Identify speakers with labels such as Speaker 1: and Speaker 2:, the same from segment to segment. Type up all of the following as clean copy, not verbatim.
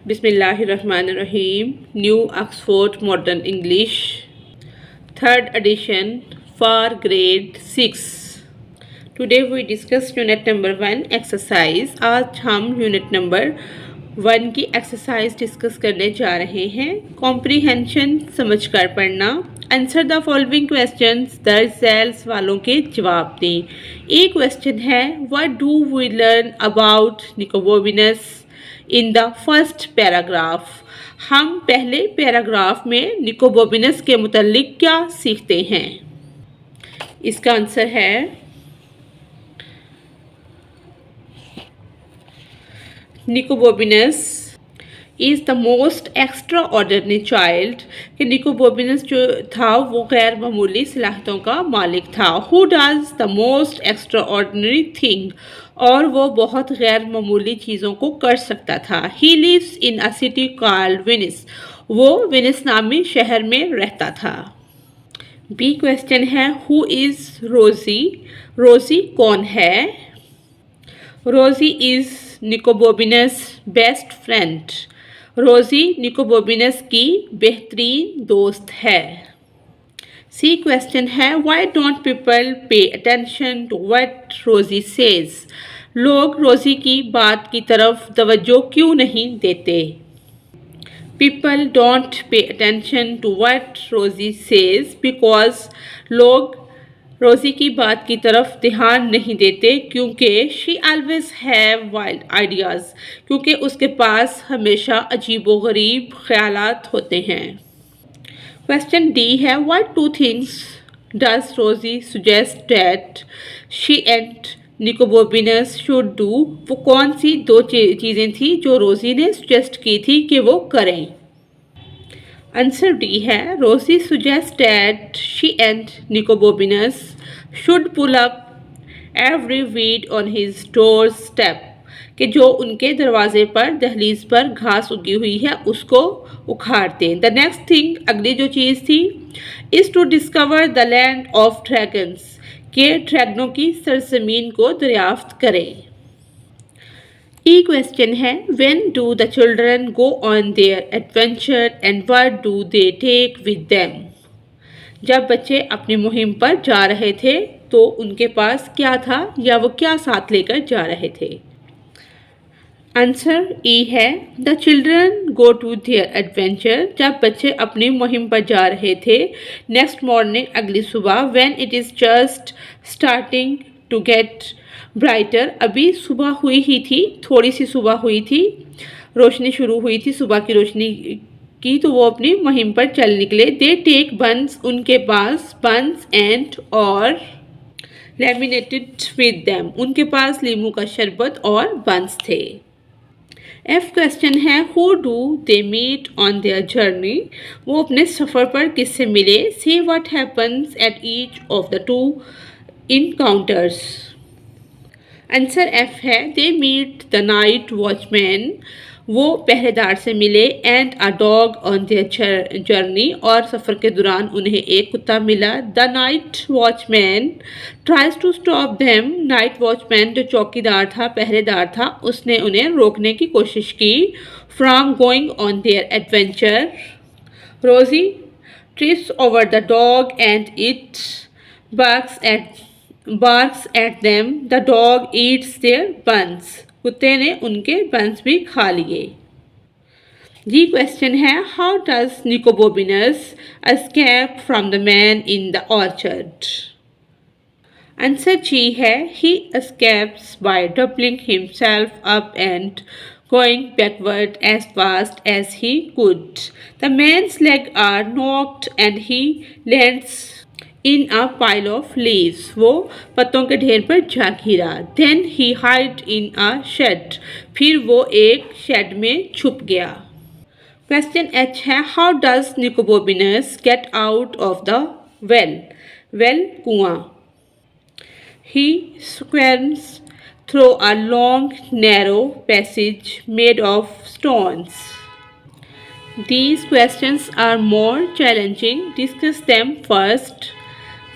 Speaker 1: Bismillahirrahmanirrahim. New Oxford Modern English, third edition for grade 6. Today we discuss unit number 1 exercise. आज हम unit number 1 की exercise discuss करने जा रहे हैं. Comprehension समझकर पढ़ना. Answer the following questions. The results वालों के जवाब दें. एक question है, What do we learn about Nicobobinus in the first paragraph? हम पहले पैराग्राफ में निकोबोबिनस के मुतल्लिक क्या सीखते हैं? इसका आंसर है Nicobobinus is the most extraordinary child कि निकोबोबिनस जो था वो गैर मामूली सलाहियतों का मालिक था. Who does the most extra ordinary thing, और वो बहुत गैर मामूली चीज़ों को कर सकता था. He lives in a city called Venice, वो वेनिस नामी शहर में रहता था. बी क्वेश्चन है, हु इज़ रोज़ी? रोज़ी कौन है? रोज़ी इज़ निकोबोबिनस बेस्ट फ्रेंड. रोज़ी निकोबोबिनस की बेहतरीन दोस्त है. सी क्वेश्चन है, why don't people pay attention to what Rosie says? लोग रोज़ी की बात की तरफ तवज्जो क्यों नहीं देते? People don't pay attention to what Rosie says because लोग रोज़ी की बात की तरफ ध्यान नहीं देते क्योंकि she always have wild ideas, क्योंकि उसके पास हमेशा अजीबो गरीब ख्यालात होते हैं. क्वेश्चन डी है, what two things does Rosie suggest that she and Nicobobinus should do? वो कौन सी दो चीज़ें थी जो रोज़ी ने सुजेस्ट की थी कि वो करें? आंसर डी है, Rosie suggest that she and Nicobobinus should pull up every weed on his door step, कि जो उनके दरवाजे पर दहलीज पर घास उगी हुई है उसको उखाड़ दें. द नेक्स्ट थिंग, अगली जो चीज़ थी, is to discover the land of dragons, के ड्रैगनों की सरजमीन को दरियाफ्त करें. ई क्वेश्चन है, when do the children go on their adventure and what do they take with them? जब बच्चे अपनी मुहिम पर जा रहे थे तो उनके पास क्या था या वो क्या साथ लेकर जा रहे थे? आंसर ई है, the children go to their adventure, जब बच्चे अपनी मुहिम पर जा रहे थे. नेक्स्ट मॉर्निंग, अगली सुबह, when it is just starting to get brighter, अभी सुबह हुई ही थी, थोड़ी सी सुबह हुई थी, रोशनी शुरू हुई थी सुबह की रोशनी की, तो वो अपनी मुहिम पर चल निकले. दे टेक बंस, उनके पास बंस एंड और लेमिनेटेड विद देम, उनके पास लीमू का शरबत और बंस थे. एफ क्वेश्चन है, who do they meet on their journey? वो अपने सफ़र पर किससे मिले? Say what happens at each of the two encounters. Answer F है, they meet the night watchman, वो पहरेदार से मिले, and a dog on their journey, और सफ़र के दौरान उन्हें एक कुत्ता मिला. The night watchman tries to stop them, night watchman जो चौकीदार था, पहरेदार था, उसने उन्हें रोकने की कोशिश की. From going on their adventure, Rosie trips over the dog and it barks at them. The dog eats their buns. कुत्ते ने उनके बंस भी खा लिए. जी क्वेश्चन है, how does Nicobobinus escape from the man in the orchard? Answer G है, he escapes by doubling himself up and going backward as fast as he could. The man's legs are knocked and he lands in a pile of leaves. वो पत्तों के ढेर पर जा गिरा. Then he hid in a shed. फिर वो एक शेड में छुप गया. क्वेश्चन एच है, how does Nicobobinus get out of the well? well कुआं. He squirms through a long narrow passage made of stones. These questions are more challenging. Discuss them first.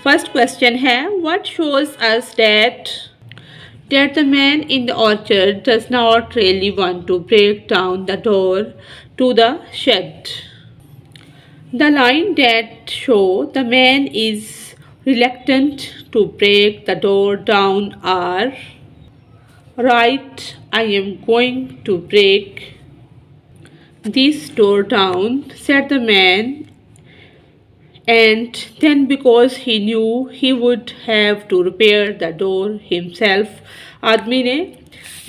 Speaker 1: First question है, what shows us that that the man in the orchard does not really want to break down the door to the shed. The line that show the man is reluctant to break the door down are right, I am going to break this door down, said the man, and then because he knew he would have to repair the door himself, आदमी ने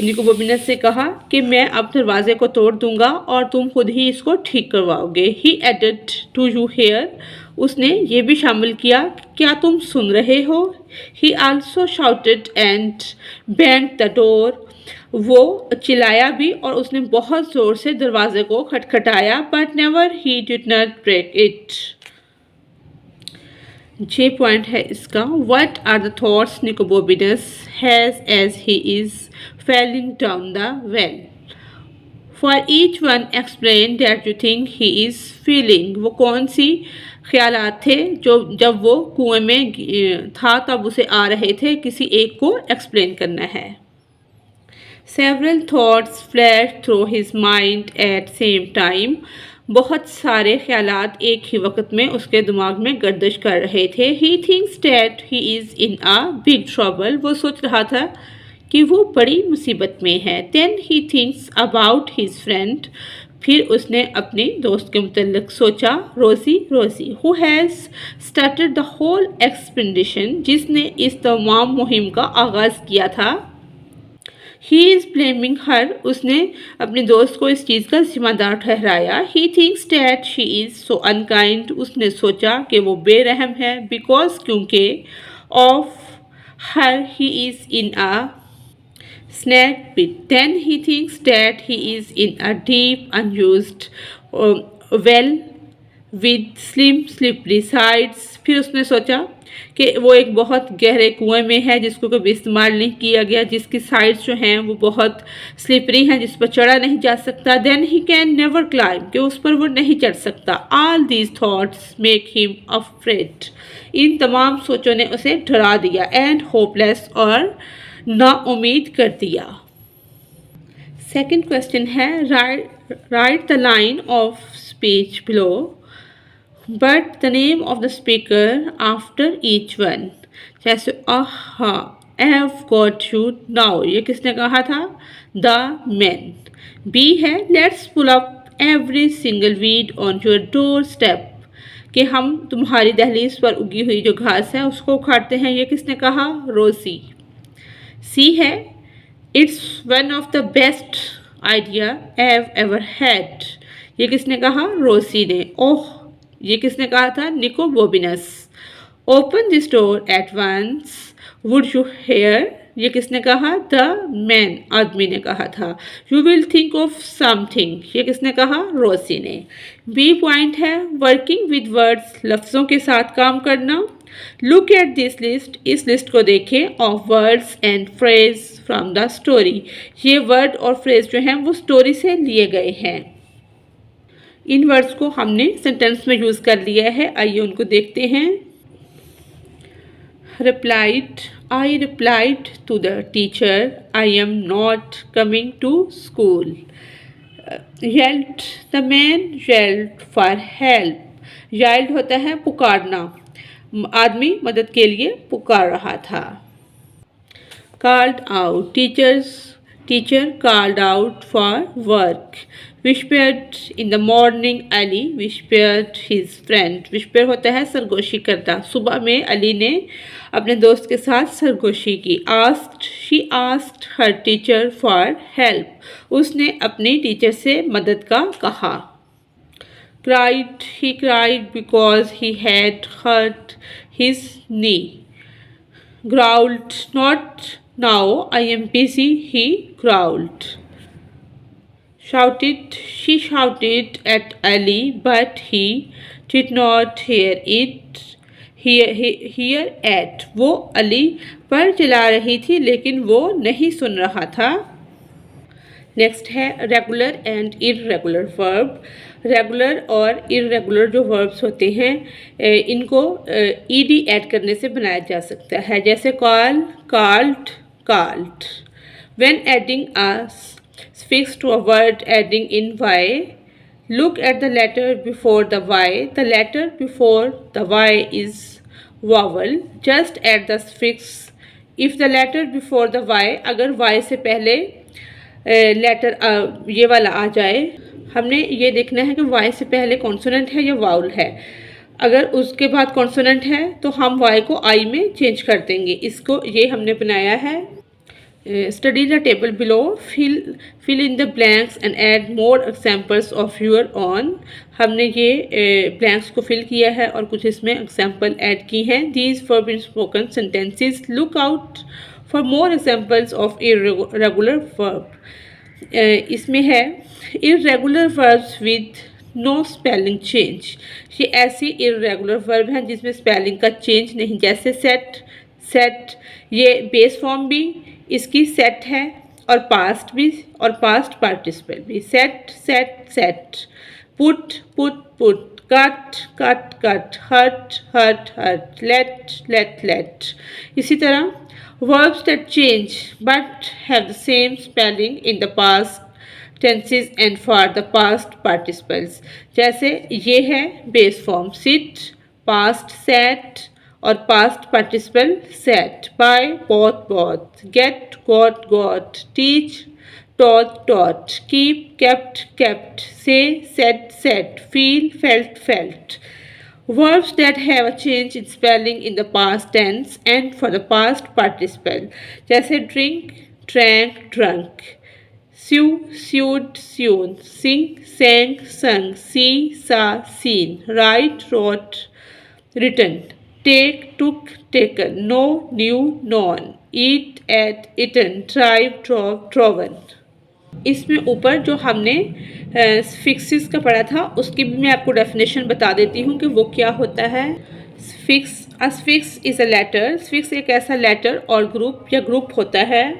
Speaker 1: निकोबोबिनस से कहा कि मैं अब दरवाजे को तोड़ दूंगा और तुम खुद ही इसको ठीक करवाओगे. He added, "Do you hear?" उसने ये भी शामिल किया, क्या तुम सुन रहे हो? He also shouted and banged the door. वो चिल्लाया भी और उसने बहुत ज़ोर से दरवाजे को खटखटाया, but never he did not break it. J point है इसका. What are the thoughts Nicobobinus has as he is falling down the well? For each one explain that you think he is feeling. वो कौन सी ख्यालात थे जो जब वो कुएं में था तब उसे आ रहे थे, किसी एक को एक्सप्लेन करना है. Several thoughts flashed through his mind at same time. बहुत सारे ख्यालात एक ही वक्त में उसके दिमाग में गर्दिश कर रहे थे. He thinks that he is in a big trouble. वो सोच रहा था कि वो बड़ी मुसीबत में है. Then he thinks about his friend. फिर उसने अपने दोस्त के मुतल्लिक सोचा, रोज़ी who has started the whole expedition, जिसने इस तमाम मुहिम का आगाज़ किया था. He is blaming her. उसने अपने दोस्त को इस चीज़ का जिम्मेदार ठहराया. He thinks that she is so unkind. उसने सोचा कि वो बेरहम है. Because क्योंकि of her he is in a snake pit. Then he thinks that he is in a deep unused well with slim slippery sides. फिर उसने सोचा कि वो एक बहुत गहरे कुएं में है जिसको कभी इस्तेमाल नहीं किया गया, जिसकी साइड्स जो हैं वो बहुत स्लिपरी हैं, जिस पर चढ़ा नहीं जा सकता. Then he can never climb, कि उस पर वो नहीं चढ़ सकता. All these thoughts make him afraid. इन तमाम सोचों ने उसे डरा दिया. एंड होपलेस, और नाउम्मीद कर दिया. सेकेंड क्वेश्चन है, right the line of speech below but the name of the speaker after each one. जैसे aha, I have got you now, ये किसने कहा था? The man. B है, let's pull up every single weed on your doorstep, कि हम तुम्हारी दहलीज पर उगी हुई जो घास है उसको उखाड़ते हैं, ये किसने कहा? रोसी. C है, it's one of the best idea I've ever had, ये किसने कहा? रोसी ने. ओह, ये किसने कहा था? Nicobobinus. Open this door at once, would you hear, ये किसने कहा? द मैन, आदमी ने कहा था. You will think of something, ये किसने कहा? रोसी ने. बी पॉइंट है, वर्किंग विद वर्ड्स, लफ्ज़ों के साथ काम करना. लुक एट दिस लिस्ट, इस लिस्ट को देखें, of words and phrase from the story. ये वर्ड और फ्रेज जो हैं वो स्टोरी से लिए गए हैं. इन वर्ड्स को हमने सेंटेंस में यूज़ कर लिया है. आइए उनको देखते हैं. Replied, I replied to the teacher, I am not coming to school. Yelled, the man yelled for help. Yelled होता है पुकारना, आदमी मदद के लिए पुकार रहा था. Called out, teacher called out for work. Whispered in the morning, Ali whispered his friend. Whisper होता है सरगोशी करना. सुबह में अली ने अपने दोस्त के साथ सरगोशी की. She asked her teacher for help. उसने अपनी टीचर से मदद का कहा. He cried because he had hurt his knee. Growled, not now, I am busy, he growled. She shouted at Ali, but he did not hear it. Hear at, वो अली पर चिल्ला रही थी लेकिन वो नहीं सुन रहा था. नेक्स्ट है regular and irregular verb. Regular और इर्रेगुलर जो वर्ब्स होते हैं इनको ईडी ऐड करने से बनाया जा सकता है. जैसे call, called, called. When adding a suffix to a word adding in y, look at the letter before the y. The letter before the y is vowel. Just add the suffix. If the letter before the y, अगर y से पहले letter ये वाला आ जाए, हमने ये देखना है कि y से पहले कॉन्सोनेंट है या वाउल है। अगर उसके बाद कॉन्सोनेंट है तो हम y को I में चेंज कर देंगे। इसको ये हमने बनाया है। Study the table below, fill in the blanks and add more examples of your own. हमने ये blanks को fill किया है और कुछ इसमें example add की हैं. These forbidden spoken sentences. Look out for more examples of irregular verb. इसमें है irregular verbs with no spelling change. ये ऐसी irregular verb हैं जिसमें spelling का change नहीं, जैसे set ये बेस फॉर्म भी इसकी सेट है और पास्ट भी और पास्ट पार्टिसिपल भी। Set, put, cut, hurt, let. इसी तरह verbs that change but have the same spelling in the past tenses and for the past participles, जैसे ये है base form sit, past sat और past participle sat, buy bought, get got, teach taught, keep kept, say said, feel felt. Verbs that have a change in spelling in the past tense and for the past participle, जैसे drink drunk, sewed sewn, sing sang, see saw seen, write wrote written, take took taken, know knew known, eat ate eaten, drive driven। इसमें ऊपर जो हमने fixes का पढ़ा था उसकी भी मैं आपको डेफिनेशन बता देती हूँ कि वो क्या होता है। Fix is a letter. Fix एक ऐसा लेटर और ग्रुप होता है।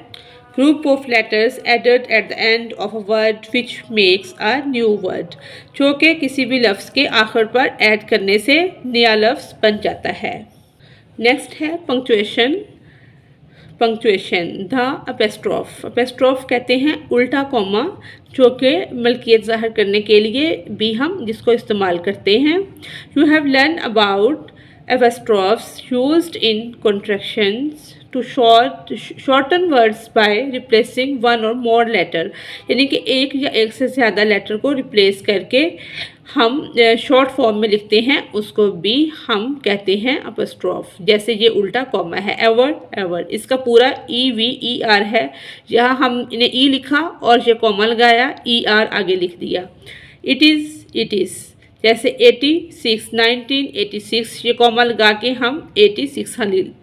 Speaker 1: Group of letters added at the end of a word which makes a new word, जो कि किसी भी लफ्ज़ के आखिर पर ऐड करने से नया लफ्ज़ बन जाता है। नेक्स्ट है पंक्चुएशन। द अपेस्ट्रॉफ कहते हैं उल्टा कॉमा, जो कि मलकियत ज़ाहिर करने के लिए भी हम जिसको इस्तेमाल करते हैं। You have learn about apostrophes used in contractions to shorten words by replacing one or more letter, यानी कि एक या एक से ज़्यादा लेटर को रिप्लेस करके हम शॉर्ट फॉर्म में लिखते हैं, उसको भी हम कहते हैं अपस्ट्रॉफ। जैसे ये उल्टा कॉमा है एवर, इसका पूरा EVER है, यहाँ हम इन्हें ई लिखा और ये कॉमा लगाया, ER आगे लिख दिया। इट इज़ जैसे 86 1986, ये कॉमा लगा के हम 86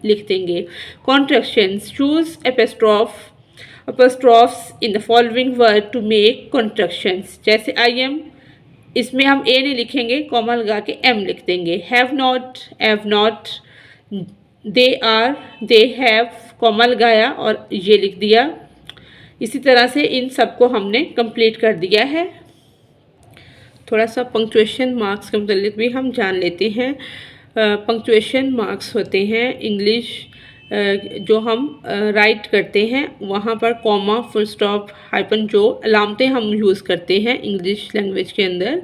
Speaker 1: लिख देंगे। Contractions, choose apostrophes in the following word to make contractions, जैसे I am, इसमें हम ए नहीं लिखेंगे, कॉमा लगा के M लिख देंगे। Have not, they are, they have, comma लगाया और ये लिख दिया। इसी तरह से इन सबको हमने कंप्लीट कर दिया है। थोड़ा सा पंक्चुएशन मार्क्स के मुतालिक भी हम जान लेते हैं। पंक्चुएशन मार्क्स होते हैं इंग्लिश जो हम राइट करते हैं, वहाँ पर कॉमा, फुल स्टॉप, हाइपन, जो अलामतें हम यूज़ करते हैं इंग्लिश लैंग्वेज के अंदर,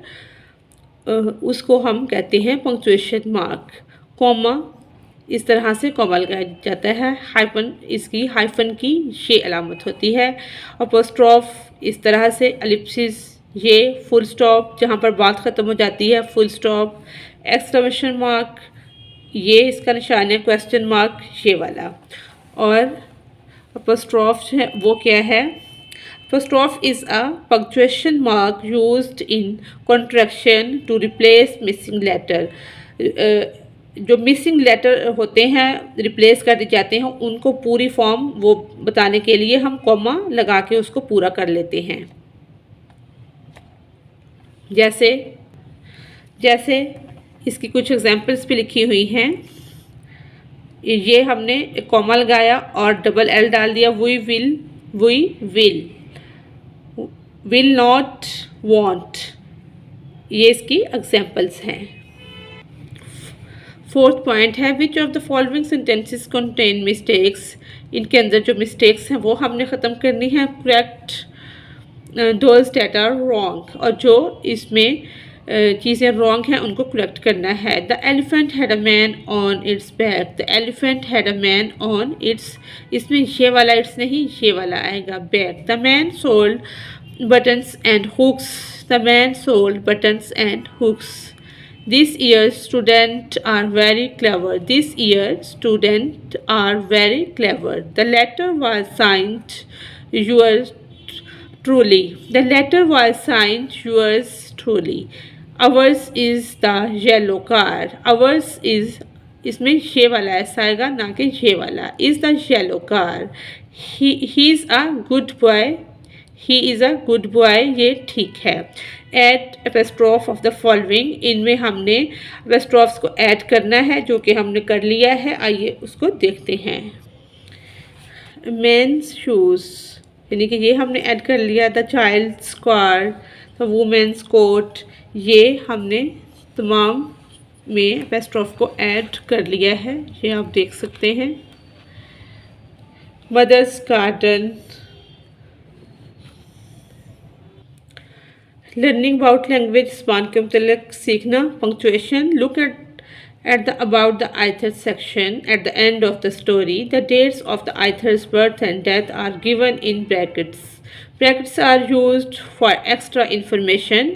Speaker 1: उसको हम कहते हैं पंक्चुएशन मार्क। कॉमा इस तरह से कॉमा लगाया जाता है, हाइपन इसकी हाइफन की ये अलामत होती है। अपॉस्ट्रॉफ इस तरह से, एलिप्सिस ये, फुल स्टॉप जहाँ पर बात ख़त्म हो जाती है, फुल स्टॉप, एक्सक्लेमेशन मार्क ये इसका निशान है, क्वेश्चन मार्क ये वाला। और अपॉस्ट्रॉफ है वो क्या है? Apostrophe is a punctuation mark used in contraction to replace missing letter. जो मिसिंग लेटर होते हैं रिप्लेस कर दिए जाते हैं, उनको पूरी फॉर्म वो बताने के लिए हम कॉमा लगा के उसको पूरा कर लेते हैं। जैसे इसकी कुछ एग्जांपल्स भी लिखी हुई हैं। ये हमने कॉमा लगाया और डबल L डाल दिया। वी विल नॉट वांट, ये इसकी एग्जांपल्स हैं। फोर्थ पॉइंट है which of the following sentences contain mistakes. इनके अंदर जो मिस्टेक्स हैं वो हमने ख़त्म करनी है। Correct those that are wrong, और जो इसमें चीज़ें रॉन्ग हैं उनको करेक्ट करना है। The elephant had a man on its back. The elephant had a man on its, इसमें ये वाला इट्स नहीं, ये वाला आएगा back. The man sold buttons and hooks. The man sold buttons and hooks. This year students are very clever. This year students are very clever. The letter was signed yours truly. The letter was signed yours truly. Ours is the yellow car. Ours is, इसमें ये वाला ऐसा आएगा ना कि ये वाला। Is the yellow car. He is a good boy. He is a good boy, ये ठीक है। एड एपेस्ट्रॉफ ऑफ द फॉलोइंग, इनमें हमने एपेस्ट्रॉफ्स को ऐड करना है जो कि हमने कर लिया है। आइए उसको देखते हैं। मेंस शूज़, यानी कि ये हमने ऐड कर लिया। The child's car, the women's coat, ये हमने तमाम में एपेस्ट्रॉफ को ऐड कर लिया है, ये आप देख सकते हैं। Mother's garden. Learning about language, ज़बान के मतलब सीखना। Punctuation, look at the about the author section at the end of the story. The dates of the author's birth and death are given in brackets. Brackets are used for extra information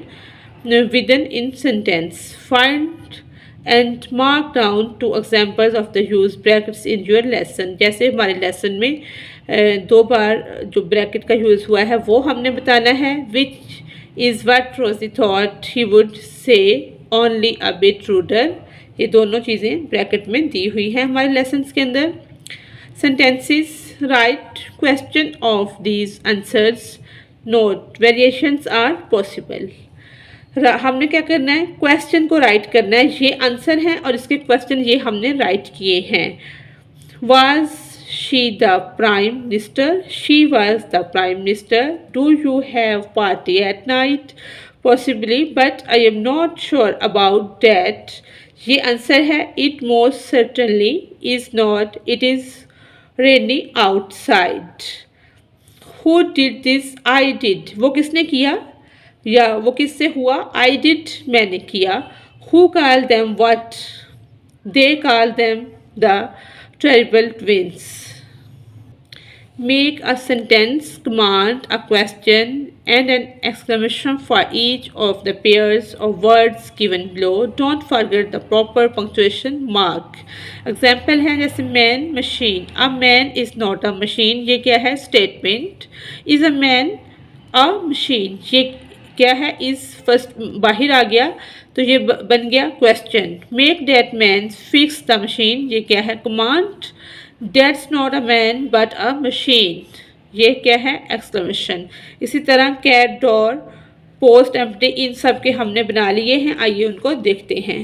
Speaker 1: within in sentence. Find and mark down two examples of the use brackets in your lesson. जैसे हमारे lesson में दो बार जो bracket का use हुआ है वो हमने बताना है। Which is what Rosie thought he would say, only a bit ruder. ये दोनों चीज़ें ब्रैकेट में दी हुई हैं हमारे लेसन्स के अंदर। Sentences, write question of these answers, note variations are possible. हमने क्या करना है, क्वेश्चन को राइट करना है, ये आंसर है और इसके क्वेश्चन ये हमने राइट किए हैं। Was she the prime minister? She was the prime minister. Do you have party at night? Possibly, but I am not sure about that. ये आंसर है। It most certainly is not. It is rainy outside. Who did this? I did. वो किसने किया या वो किससे हुआ? I did, मैंने किया। Who called them what? They called them the terrible twins. Make a sentence, command, a question and an exclamation for each of the pairs of words given below. Don't forget the proper punctuation mark. Example है जैसे man, machine. A man is not a machine. ये क्या है? Statement. Is a man a machine? ये क्या है? is first बाहर आ गया तो ये बन गया question. Make that man fix the machine. ये क्या है? Command. That's not a man but a machine. ये क्या है? एक्सक्लेमेशन। इसी तरह कैट, डोर, पोस्ट, एम्प्टी, इन सब के हमने बना लिए हैं। आइए उनको देखते हैं।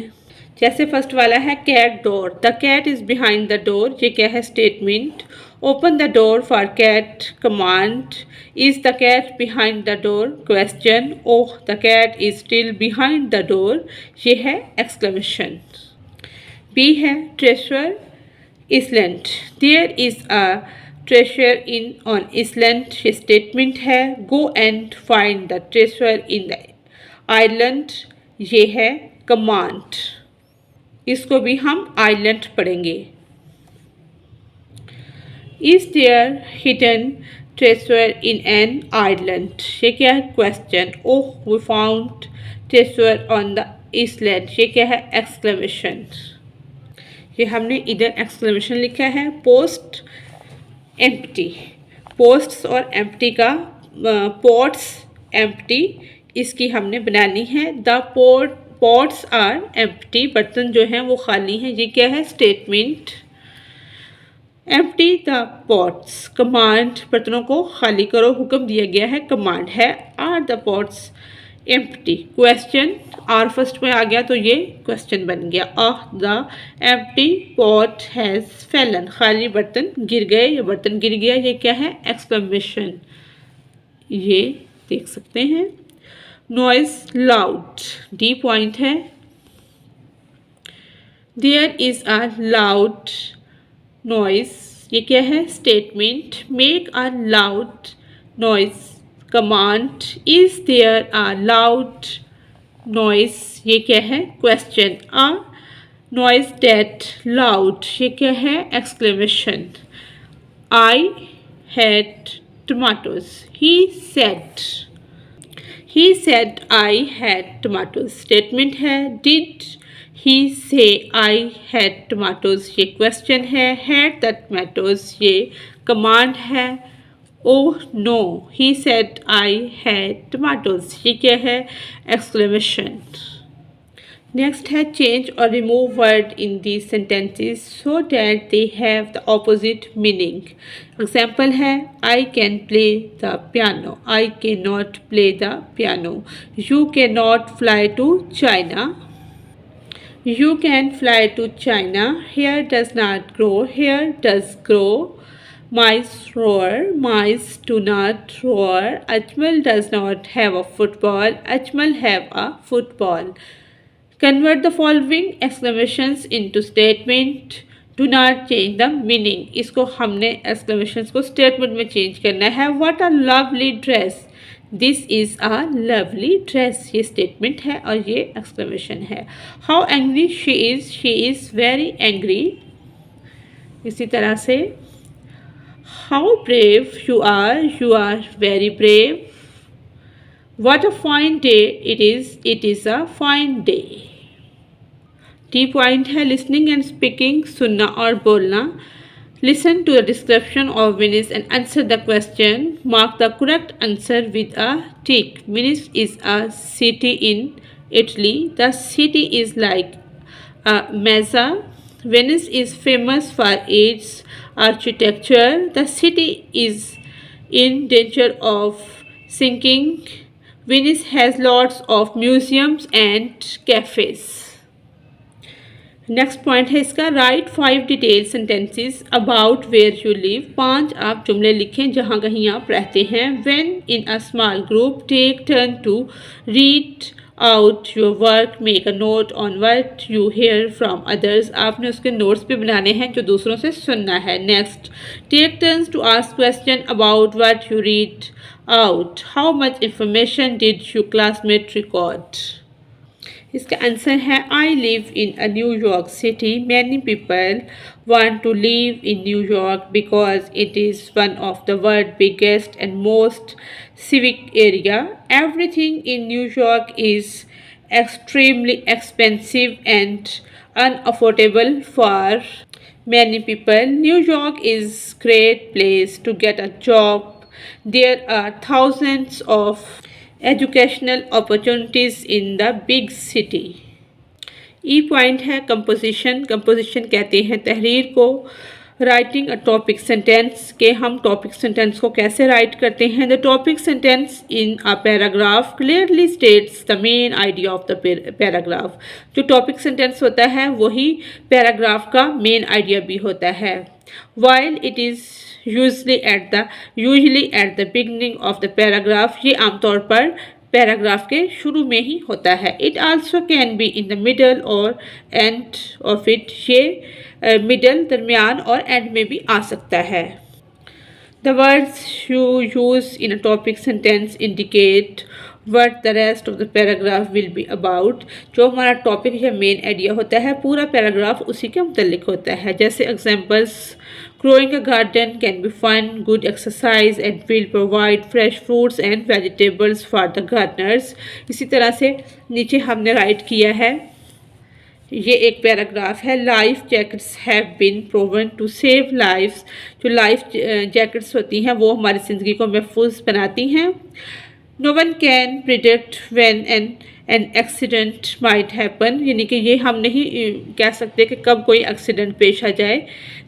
Speaker 1: जैसे फर्स्ट वाला है cat door. The cat is behind the door, ये क्या है? Statement. Open the door for cat, command. Is the cat behind the door? Question. Oh the cat is still behind the door, ये है exclamation. B है treasure Island. There is a treasure in on Island. ये statement है। Go and find the treasure in the island. ये है command. इसको भी हम आइलैंड पढ़ेंगे। Is there hidden treasure in an island? ये क्या है? Question. Oh, we found treasure on the island. ये क्या है? एक्सक्लेमेशन। ये हमने इधर एक्सक्लेमेशन लिखा है। Post, empty. पोस्ट्स और एम्प्टी का पॉट्स, एम्प्टी, इसकी हमने बनानी है। द पॉट्स आर एम्प्टी, बर्तन जो हैं वो खाली हैं, ये क्या है? Statement. Empty the pots, command, बर्तनों को खाली करो, हुक्म दिया गया है, कमांड है। Are the pots empty? Question. Are first में आ गया तो ये क्वेश्चन बन गया। The empty pot has fallen, खाली बर्तन गिर गए, ये बर्तन गिर गया, ये क्या है? एक्सक्लेमेशन। ये देख सकते हैं। नॉइज लाउड, डी पॉइंट है। There is a loud noise, ये क्या है? Statement. Make a loud noise, command. Is there a loud noise, ये क्या है? Question. A noise that loud, ये क्या है? Exclamation. I had tomatoes, he said I had tomatoes, statement है। Did he say I had tomatoes, ये question है। Had the tomatoes, ये कमांड है। Oh no he said I had tomatoes, ये क्या है? एक्सक्लेमेशन। नेक्स्ट है चेंज और remove word in the sentences so that they have the opposite meaning. Example है I can play the piano, I can not play the piano. You can not fly to China, you can fly to China. Hair does not grow, hair does grow. Mice roar, mice do not roar. Ajmal does not have a football, Ajmal have a football. Convert the following exclamations into statement. Do not change the meaning. इसको हमने exclamations को statement में change करना है। What a lovely dress. This is a lovely dress. ये statement है और ये exclamation है। How angry she is. She is very angry. इसी तरह से How brave you are. You are very brave. What a fine day it is. It is a fine day. T point है listening and speaking, सुनना और बोलना। Listen to the description of Venice and answer the question. Mark the correct answer with a tick. Venice is a city in Italy. The city is like a maze. Venice is famous for its architecture. The city is in danger of sinking. Venice has lots of museums and cafes. Next point है इसका write 5 detail sentences about where you live. 5 आप जुमले लिखें जहाँ कहीं आप रहते हैं। When in a small group take turn to read out your work, make a note on what you hear from others, आपने उसके नोट्स भी बनाने हैं जो दूसरों से सुनना है। Next take turns to ask question about what you read out. How much information did your classmate record. इसका आंसर है I live in a New York city. Many people want to live in New York because it is one of the world's biggest and most civic area. Everything in New York is extremely expensive and unaffordable for many people. New York is great place to get a job. There are thousands of educational opportunities in the big city. E point है composition. Composition कहते हैं तहरीर को। Writing a topic sentence के हम topic sentence को कैसे right करते हैं। The topic sentence in a paragraph clearly states the main idea of the paragraph. जो टॉपिक सेंटेंस होता है वही पैराग्राफ का मेन आइडिया भी होता है। While it is usually at the beginning of the paragraph, ये आमतौर पर पैराग्राफ के शुरू में ही होता है। It also can be in the middle और एंड ऑफ इट, ये मिडल दरमियान और एंड में भी आ सकता है। The words you use in a topic sentence indicate what the rest of the paragraph will be about. जो हमारा टॉपिक या मेन आइडिया होता है पूरा पैराग्राफ उसी के मुतल्लिक होता है। जैसे examples growing a garden can be fun, good exercise and will provide fresh fruits and vegetables for the gardeners। इसी तरह से नीचे हमने राइट किया है, ये एक पैराग्राफ है। Life jackets have been proven to save lifes. जो लाइफ जैकेट्स होती हैं वो हमारी ज़िंदगी को महफूज बनाती हैं। No one can predict when an accident might happen, यानी कि ये हम नहीं कह सकते कि कब कोई एक्सीडेंट पेश आ जाए।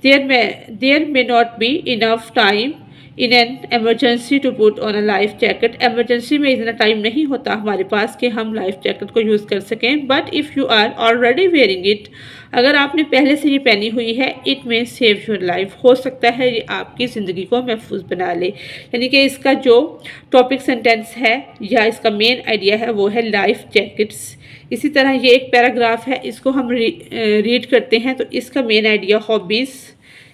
Speaker 1: There may not be enough time in an emergency to put on a life jacket. Emergency में इतना टाइम नहीं होता हमारे पास कि हम लाइफ जैकेट को यूज़ कर सकें। But if you are already wearing it, अगर आपने पहले से ये पहनी हुई है, इट में सेव योर लाइफ, हो सकता है ये आपकी ज़िंदगी को महफूज बना ले। यानी कि इसका जो टॉपिक सेंटेंस है या इसका मेन आइडिया है वो है लाइफ जैकेट्स। इसी तरह ये एक पैराग्राफ है, इसको हम रीड करते हैं। तो इसका मेन आइडिया हॉबीज़।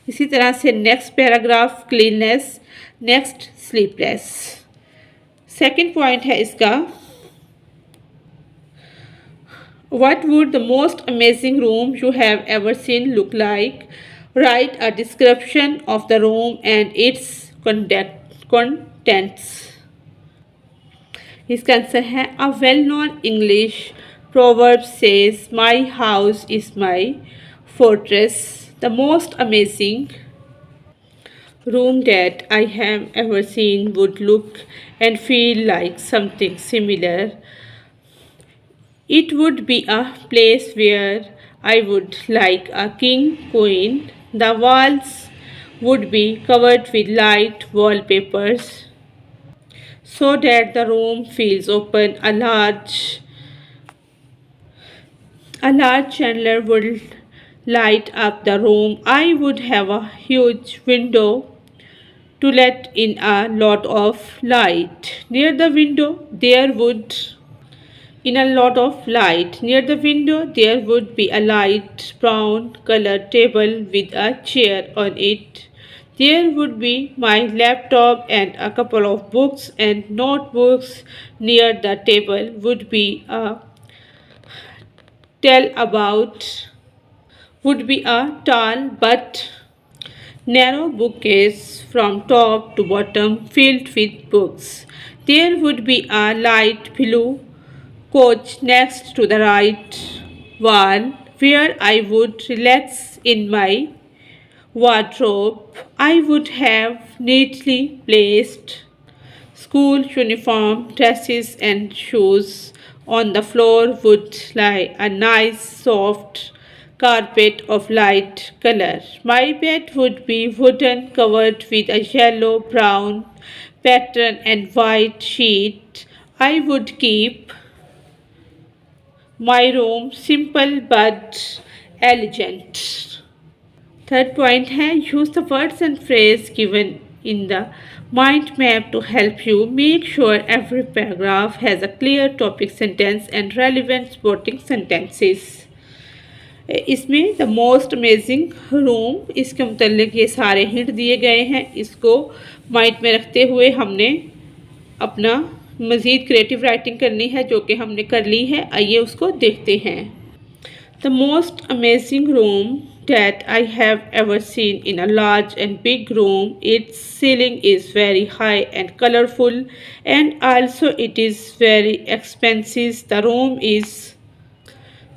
Speaker 1: इसी तरह से next paragraph cleanness, next sleepless. Second point है इसका, what would the most amazing room you have ever seen look like? Write a description of the room and its contents. इसका answer है, a well known English proverb says, my house is my fortress. The most amazing room that I have ever seen would look and feel like something similar. It would be a place where I would like a king, queen. The walls would be covered with light wallpapers so that the room feels open. A large chandelier would light up the room. I would have a huge window to let in a lot of light. Near the window, there would be a light brown colored table with a chair on it. There would be my laptop and a couple of books and notebooks. Near the table would be a tall but narrow bookcase from top to bottom filled with books. There would be a light blue couch next to the right wall where I would relax in my wardrobe. I would have neatly placed school uniform, dresses and shoes. On the floor would lie a nice soft carpet of light color. My bed would be wooden, covered with a yellow-brown pattern and white sheet. I would keep my room simple but elegant. Third point है, use the words and phrase given in the mind map to help you. Make sure every paragraph has a clear topic sentence and relevant supporting sentences. इसमें the most amazing room, इसके मुतल्लिक ये सारे hint दिए गए हैं। इसको mind में रखते हुए हमने अपना मज़ीद क्रिएटिव राइटिंग करनी है, जो कि हमने कर ली है। आइए उसको देखते हैं। The most amazing room that I have ever seen in a large and big room. Its ceiling is very high and colorful, and also it is very expensive. The room is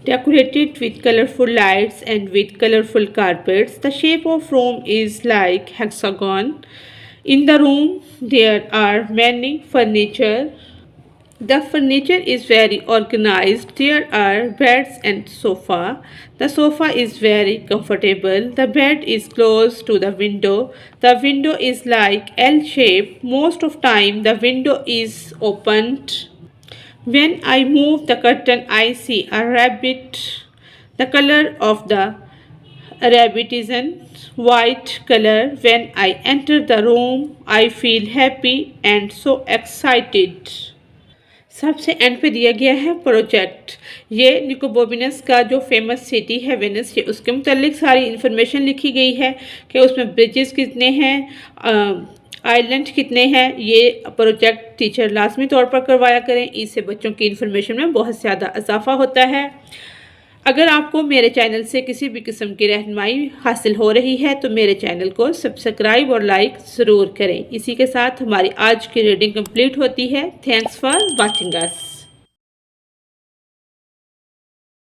Speaker 1: decorated with colorful lights and with colorful carpets. The shape of room is like hexagon. In the room there are many furniture. The furniture is very organized. There are beds and sofa. The sofa is very comfortable. The bed is close to the window. The window is like L shape. Most of time the window is opened. When I move the curtain, I see a rabbit. The color of the rabbit is a white color. When I enter the room, I feel happy and so excited. सबसे and पे दिया गया है project. ये निकोबोबिनस का जो famous city है Venice, ये उसके मुतालिक सारी इन्फॉर्मेशन लिखी गई है कि उसमें ब्रिजेस कितने हैं, आइलैंड कितने हैं। ये प्रोजेक्ट टीचर लाजमी तौर पर करवाया करें, इससे बच्चों की इन्फॉर्मेशन में बहुत ज़्यादा इजाफा होता है। अगर आपको मेरे चैनल से किसी भी किस्म की रहनुमाई हासिल हो रही है तो मेरे चैनल को सब्सक्राइब और लाइक ज़रूर करें। इसी के साथ हमारी आज की रीडिंग कंप्लीट होती है। Thanks for watching us.